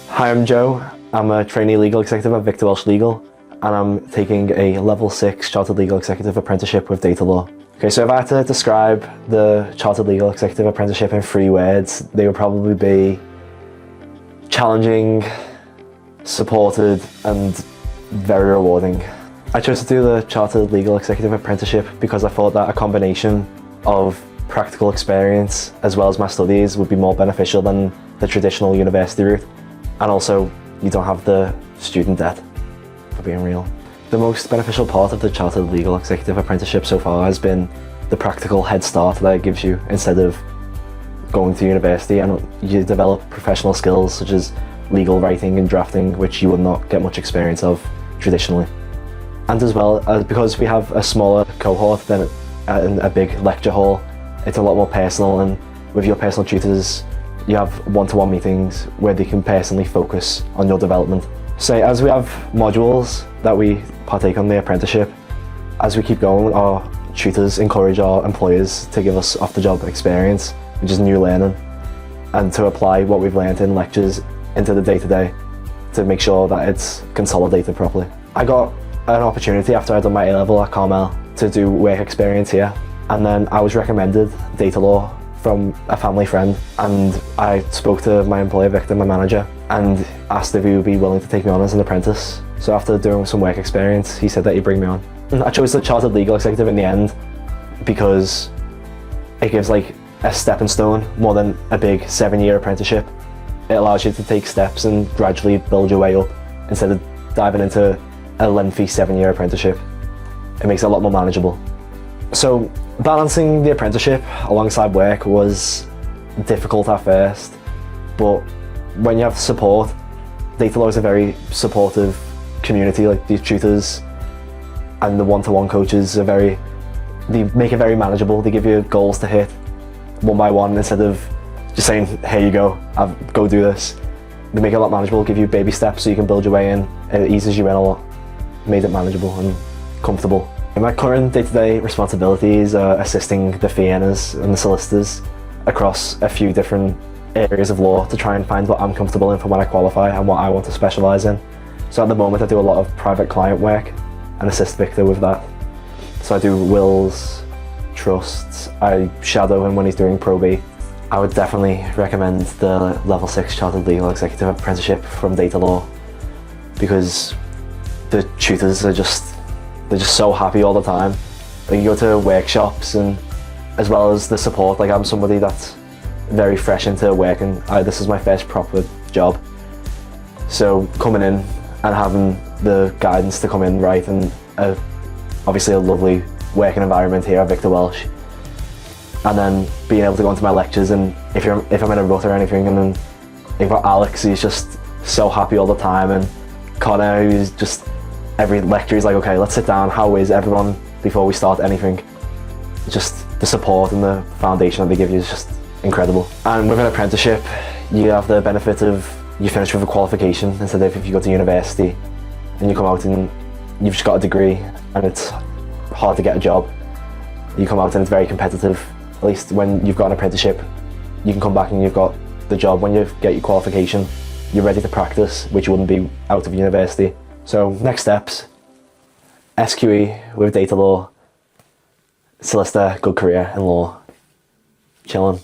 Hi, I'm Joe. I'm a trainee legal executive at Victor Welsh Legal, and I'm taking a level 6 Chartered Legal Executive Apprenticeship with Datalaw. Okay, so if I had to describe the Chartered Legal Executive Apprenticeship in 3 words, they would probably be challenging, supported, and very rewarding. I chose to do the Chartered Legal Executive Apprenticeship because I thought that a combination of practical experience as well as my studies would be more beneficial than the traditional university route. And also, you don't have the student debt, for being real. The most beneficial part of the Chartered Legal Executive Apprenticeship so far has been the practical head start that it gives you instead of going to university, and you develop professional skills such as legal writing and drafting, which you would not get much experience of traditionally. And as well, because we have a smaller cohort than in a big lecture hall, it's a lot more personal, and with your personal tutors, you have one-to-one meetings where they can personally focus on your development. So as we have modules that we partake on the apprenticeship, as we keep going, our tutors encourage our employers to give us off-the-job experience, which is new learning, and to apply what we've learned in lectures into the day-to-day to make sure that it's consolidated properly. I got an opportunity after I'd done my A-level at Carmel to do work experience here, and then I was recommended Datalaw from a family friend, and I spoke to my employer Victor, my manager, and asked if he would be willing to take me on as an apprentice. So after doing some work experience, he said that he'd bring me on. And I chose the Chartered Legal Executive in the end because it gives like a stepping stone more than a big 7-year apprenticeship. It allows you to take steps and gradually build your way up instead of diving into a lengthy 7-year apprenticeship. It makes it a lot more manageable. So balancing the apprenticeship alongside work was difficult at first, but when you have support, Datalaw is a very supportive community. Like the tutors and the one-to-one coaches they make it very manageable. They give you goals to hit one by one instead of just saying, here you go, go do this. They make it a lot manageable, give you baby steps so you can build your way in, and it eases you in a lot. Made it manageable and comfortable. My current day-to-day responsibilities are assisting the fee earners and the solicitors across a few different areas of law to try and find what I'm comfortable in for when I qualify and what I want to specialise in. So at the moment I do a lot of private client work and assist Victor with that. So I do wills, trusts, I shadow him when he's doing probate. I would definitely recommend the Level 6 Chartered Legal Executive Apprenticeship from Datalaw because the tutors are they're just so happy all the time. Like, you go to workshops, and as well as the support, like I'm somebody that's very fresh into work, and this is my first proper job. So coming in and having the guidance to come in right, and obviously a lovely working environment here at Victor Welsh, and then being able to go into my lectures, and if I'm in a rut or anything, and then you've got Alex, who's just so happy all the time, and Connor, who's just every lecture he's like, okay, let's sit down, how is everyone before we start anything? Just the support and the foundation that they give you is just incredible. And with an apprenticeship, you have the benefit of you finish with a qualification instead of if you go to university and you come out and you've just got a degree and it's hard to get a job. You come out and it's very competitive. At least when you've got an apprenticeship, you can come back and you've got the job. When you get your qualification, you're ready to practice, which you wouldn't be out of university. So next steps, SQE with Datalaw, solicitor, good career in law, chilling.